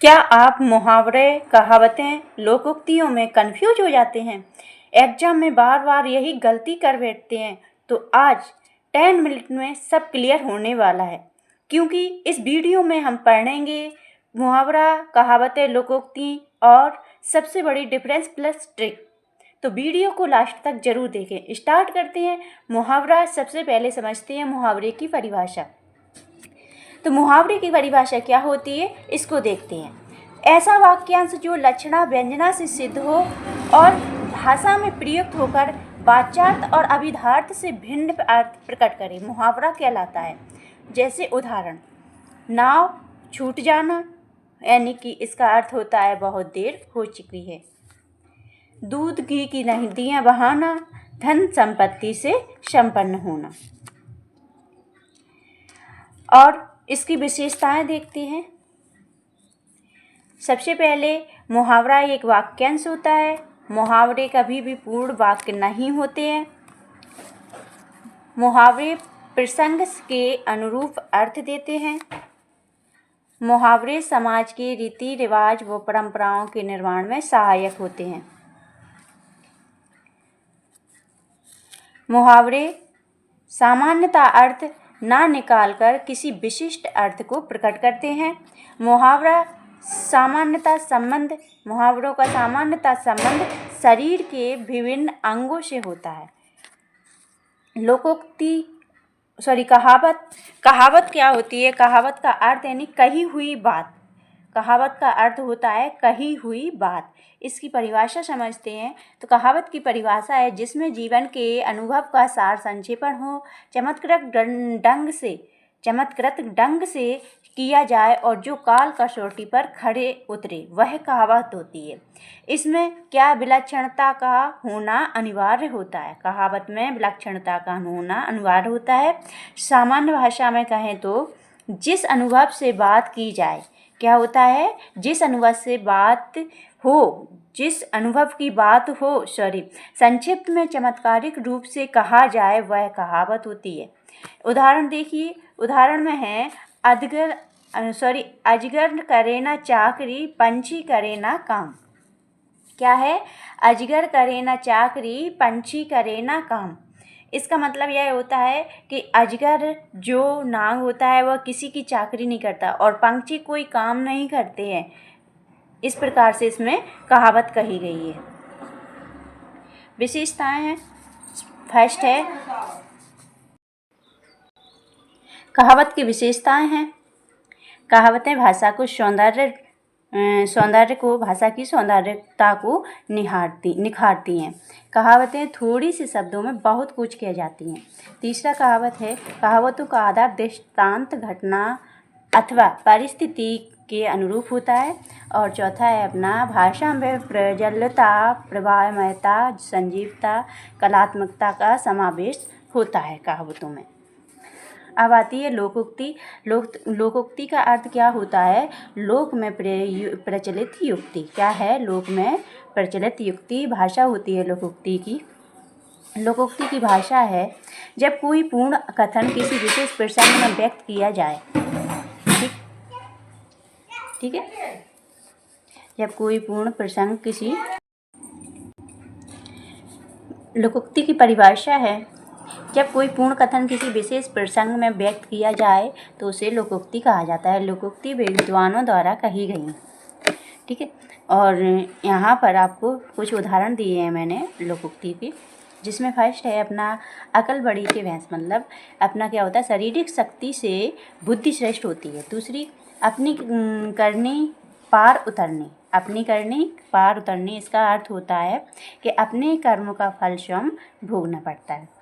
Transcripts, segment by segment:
क्या आप मुहावरे, कहावतें, लोकोक्तियों में कंफ्यूज हो जाते हैं? एग्जाम में बार बार यही गलती कर बैठते हैं? तो आज 10 मिनट में सब क्लियर होने वाला है, क्योंकि इस वीडियो में हम पढ़ेंगे मुहावरा, कहावतें, लोकोक्ति और सबसे बड़ी डिफरेंस प्लस ट्रिक। तो वीडियो को लास्ट तक जरूर देखें। स्टार्ट करते हैं। मुहावरा, सबसे पहले समझते हैं मुहावरे की परिभाषा। तो मुहावरे की परिभाषा क्या होती है, इसको देखते हैं। ऐसा वाक्यांश जो लक्षणा व्यंजना से सिद्ध हो और भाषा में प्रयुक्त होकर वाच्यार्थ और अभिधार्थ से भिन्न अर्थ प्रकट करे, मुहावरा कहलाता है। जैसे उदाहरण, नाव छूट जाना, यानी कि इसका अर्थ होता है बहुत देर हो चुकी है। दूध घी की नदियाँ बहाना, धन संपत्ति से संपन्न होना। और इसकी विशेषताएं देखते हैं। सबसे पहले, मुहावरा एक वाक्यांश होता है। मुहावरे कभी भी पूर्ण वाक्य नहीं होते हैं। मुहावरे प्रसंग के अनुरूप अर्थ देते हैं। मुहावरे समाज के रीति रिवाज व परंपराओं के निर्माण में सहायक होते हैं। मुहावरे सामान्यतः अर्थ ना निकालकर किसी विशिष्ट अर्थ को प्रकट करते हैं। मुहावरों का सामान्यतः संबंध शरीर के विभिन्न अंगों से होता है। कहावत क्या होती है? कहावत का अर्थ यानी कही हुई बात। कहावत का अर्थ होता है कही हुई बात। इसकी परिभाषा समझते हैं। तो कहावत की परिभाषा है जिसमें जीवन के अनुभव का सार संक्षेपण हो, चमत्कृत ढंग से किया जाए और जो काल कसौटी पर खड़े उतरे, वह कहावत होती है। इसमें क्या विलक्षणता का होना अनिवार्य होता है। कहावत में विलक्षणता का होना अनिवार्य होता है। सामान्य भाषा में कहें तो जिस अनुभव से बात की जाए, क्या होता है? जिस अनुभव की बात हो, संक्षिप्त में चमत्कारिक रूप से कहा जाए, वह कहावत होती है। उदाहरण देखिए। उदाहरण में है अजगर करे ना चाकरी, पंछी करे ना काम। क्या है? अजगर करे ना चाकरी, पंछी करे ना काम। इसका मतलब यह होता है कि अजगर जो नाग होता है वह किसी की चाकरी नहीं करता और पंछी कोई काम नहीं करते हैं। इस प्रकार से इसमें कहावत कही गई है। विशेषताएं हैं। फर्स्ट है, कहावत की विशेषताएं हैं। कहावतें भाषा की सौंदर्यता को निखारती हैं। कहावतें थोड़ी से शब्दों में बहुत कुछ कह जाती हैं। तीसरा कहावत है, कहावतों का आधार दृष्टांत, घटना अथवा परिस्थिति के अनुरूप होता है। और चौथा है अपना, भाषा में प्रजलता, प्रभावमयता, संजीवता, कलात्मकता का समावेश होता है कहावतों में। अब आती है लोकोक्ति। लोकोक्ति का अर्थ क्या होता है? लोक में प्रचलित युक्ति। क्या है? लोक में प्रचलित युक्ति भाषा होती है लोकोक्ति की। लोकोक्ति की भाषा है जब कोई पूर्ण कथन किसी विशेष प्रसंग में व्यक्त किया जाए। ठीक है। जब कोई पूर्ण प्रसंग किसी लोकोक्ति की परिभाषा है, जब कोई पूर्ण कथन किसी विशेष प्रसंग में व्यक्त किया जाए तो उसे लोकोक्ति कहा जाता है। लोकोक्ति विद्वानों द्वारा कही गई। ठीक है। और यहाँ पर आपको कुछ उदाहरण दिए हैं मैंने लोकोक्ति के, जिसमें फर्स्ट है अपना, अकल बड़ी के भैंस। मतलब अपना क्या होता है? शारीरिक शक्ति से बुद्धि श्रेष्ठ होती है। दूसरी, अपनी करनी पार उतरनी। इसका अर्थ होता है कि अपने कर्म का फल स्वयं भोगना पड़ता है।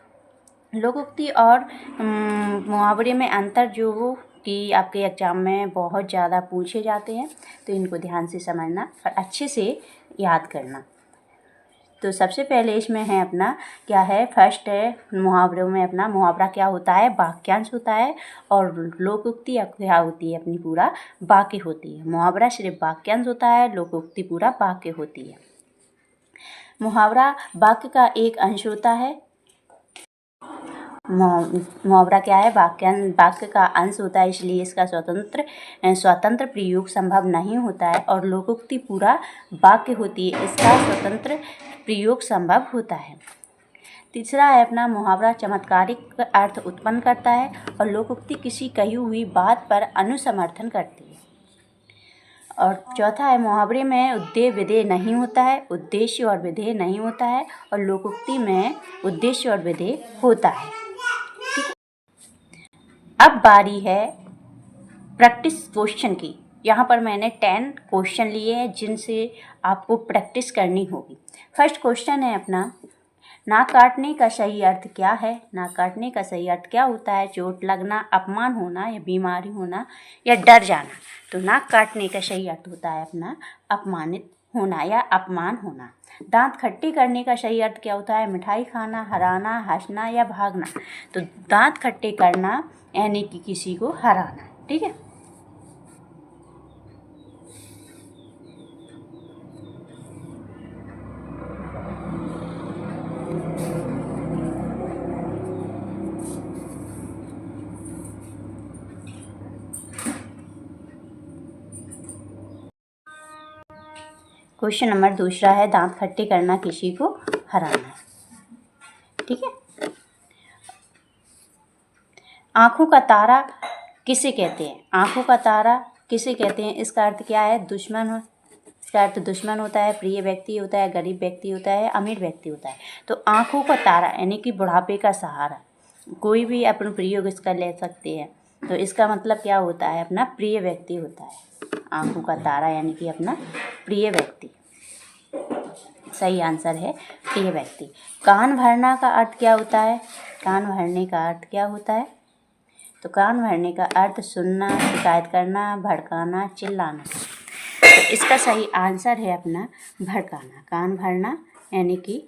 लोकोक्ति और मुहावरे में अंतर जो कि आपके एग्जाम में बहुत ज़्यादा पूछे जाते हैं, तो इनको ध्यान से समझना और अच्छे से याद करना। तो सबसे पहले इसमें है अपना क्या है? फर्स्ट है मुहावरों में अपना, मुहावरा क्या होता है? वाक्यांश होता है। और लोकोक्ति क्या होती है? अपनी पूरा वाक्य होती है। मुहावरा सिर्फ वाक्यांश होता है, लोकोक्ति पूरा वाक्य होती है। मुहावरा वाक्य का एक अंश होता है मुहावरा क्या है? वाक्य का अंश होता है, इसलिए इसका स्वतंत्र प्रयोग संभव नहीं होता है। और लोकोक्ति पूरा वाक्य होती है, इसका स्वतंत्र प्रयोग संभव होता है। तीसरा है अपना मुहावरा चमत्कारिक अर्थ उत्पन्न करता है और लोकोक्ति किसी कही हुई बात पर अनुसमर्थन करती है। और चौथा है मुहावरे में उद्देश्य विधेय नहीं होता है, उद्देश्य और विधेय नहीं होता है, और लोकोक्ति में उद्देश्य और विधेय होता है। अब बारी है प्रैक्टिस क्वेश्चन की। यहाँ पर मैंने 10 क्वेश्चन लिए हैं जिनसे आपको प्रैक्टिस करनी होगी। फर्स्ट क्वेश्चन है अपना, नाक काटने का सही अर्थ क्या है? नाक काटने का सही अर्थ क्या होता है? चोट लगना, अपमान होना, या बीमारी होना, या डर जाना। तो नाक काटने का सही अर्थ होता है अपना अपमानित होना या अपमान होना। दांत खट्टे करने का सही अर्थ क्या होता है? मिठाई खाना, हराना, हंसना, या भागना। तो दांत खट्टे करना यानी कि किसी को हराना। ठीक है। क्वेश्चन नंबर दूसरा है, दांत खट्टे करना किसी को हराना। ठीक है। आंखों का तारा किसे कहते हैं? आंखों का तारा किसे कहते हैं? इसका अर्थ क्या है? दुश्मन हो। इसका अर्थ दुश्मन होता है, प्रिय व्यक्ति होता है, गरीब व्यक्ति होता है, अमीर व्यक्ति होता है। तो आंखों का तारा यानी कि बुढ़ापे का सहारा, कोई भी अपन प्रयोग इसका ले सकते हैं। तो इसका मतलब क्या होता है? अपना प्रिय व्यक्ति होता है। आंखों का तारा यानी कि अपना प्रिय व्यक्ति। सही आंसर है प्रिय व्यक्ति। कान भरना का अर्थ क्या होता है? कान भरने का अर्थ क्या होता है? तो कान भरने का अर्थ सुनना, शिकायत करना, भड़काना, चिल्लाना। तो इसका सही आंसर है अपना भड़काना। कान भरना यानी कि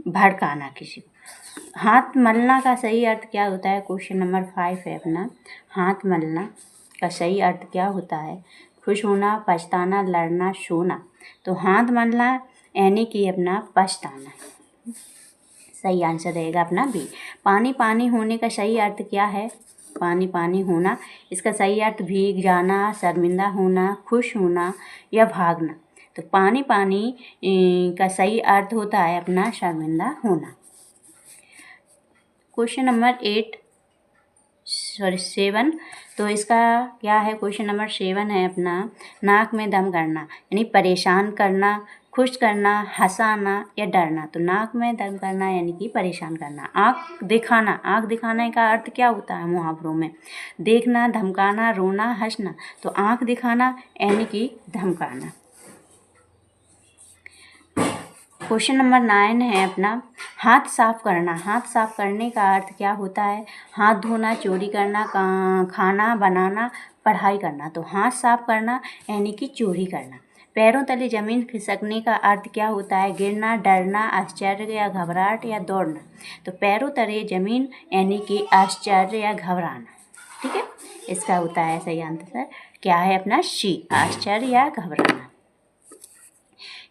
भड़काना किसी को। हाथ मलना का सही अर्थ क्या होता है? क्वेश्चन नंबर 5 है अपना, हाथ मलना का सही अर्थ क्या होता है? खुश होना, पछताना, लड़ना, सोना। तो हाथ मलना यानी कि अपना पछताना। सही आंसर रहेगा अपना बी। पानी पानी होने का सही अर्थ क्या है? पानी पानी होना, इसका सही अर्थ भीग जाना, शर्मिंदा होना, खुश होना, या भागना। तो पानी पानी का सही अर्थ होता है अपना शर्मिंदा होना। क्वेश्चन नंबर 7, तो इसका क्या है? क्वेश्चन नंबर 7 है अपना, नाक में दम करना यानी परेशान करना, खुश करना, हंसाना, या डरना। तो नाक में दम करना यानी कि परेशान करना। आँख दिखाना, आँख दिखाने का अर्थ क्या होता है मुहावरों में? देखना, धमकाना, रोना, हंसना। तो आँख दिखाना यानी कि धमकाना। क्वेश्चन नंबर 9 है अपना, हाथ साफ करना। हाथ साफ करने का अर्थ क्या होता है? हाथ धोना, चोरी करना, खाना बनाना, पढ़ाई करना। तो हाथ साफ करना यानी कि चोरी करना। पैरों तले जमीन खिसकने का अर्थ क्या होता है? गिरना, डरना, आश्चर्य या घबराहट, या दौड़ना। तो पैरों तले जमीन यानी कि आश्चर्य या घबराना। ठीक है। इसका होता है सही आंसर क्या है अपना? सी, आश्चर्य या घबराना।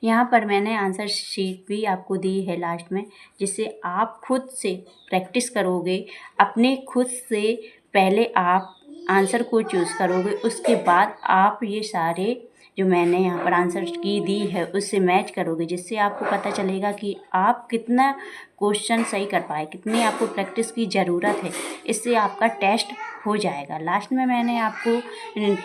यहाँ पर मैंने आंसर शीट भी आपको दी है लास्ट में, जिससे आप खुद से प्रैक्टिस करोगे। अपने खुद से पहले आप आंसर को चूज़ करोगे, उसके बाद आप ये सारे जो मैंने यहाँ पर आंसर की दी है उससे मैच करोगे, जिससे आपको पता चलेगा कि आप कितना क्वेश्चन सही कर पाए, कितनी आपको प्रैक्टिस की ज़रूरत है। इससे आपका टेस्ट हो जाएगा। लास्ट में मैंने आपको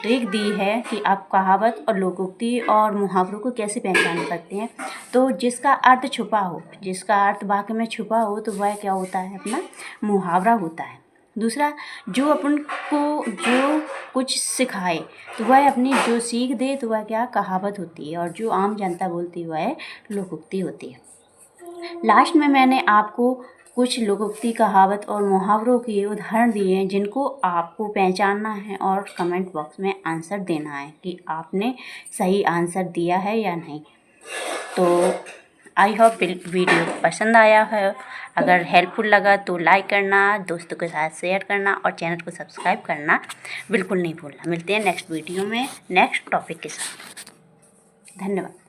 ट्रिक दी है कि आप कहावत और लोकोक्ति और मुहावरों को कैसे पहचान सकते हैं। तो जिसका अर्थ छुपा हो, जिसका अर्थ वाक्य में छुपा हो, तो वह क्या होता है? अपना मुहावरा होता है। दूसरा, जो अपन को जो कुछ सिखाए तो वह अपनी जो सीख दे तो वह क्या? कहावत होती है। और जो आम जनता बोलती है वह लोकोक्ति होती है। लास्ट में मैंने आपको कुछ लोकोक्ति, कहावत और मुहावरों के उदाहरण दिए हैं जिनको आपको पहचानना है और कमेंट बॉक्स में आंसर देना है कि आपने सही आंसर दिया है या नहीं। तो आई होप वीडियो पसंद आया है। अगर हेल्पफुल लगा तो लाइक करना, दोस्तों के साथ शेयर करना और चैनल को सब्सक्राइब करना बिल्कुल नहीं भूलना। मिलते हैं नेक्स्ट वीडियो में नेक्स्ट टॉपिक के साथ। धन्यवाद।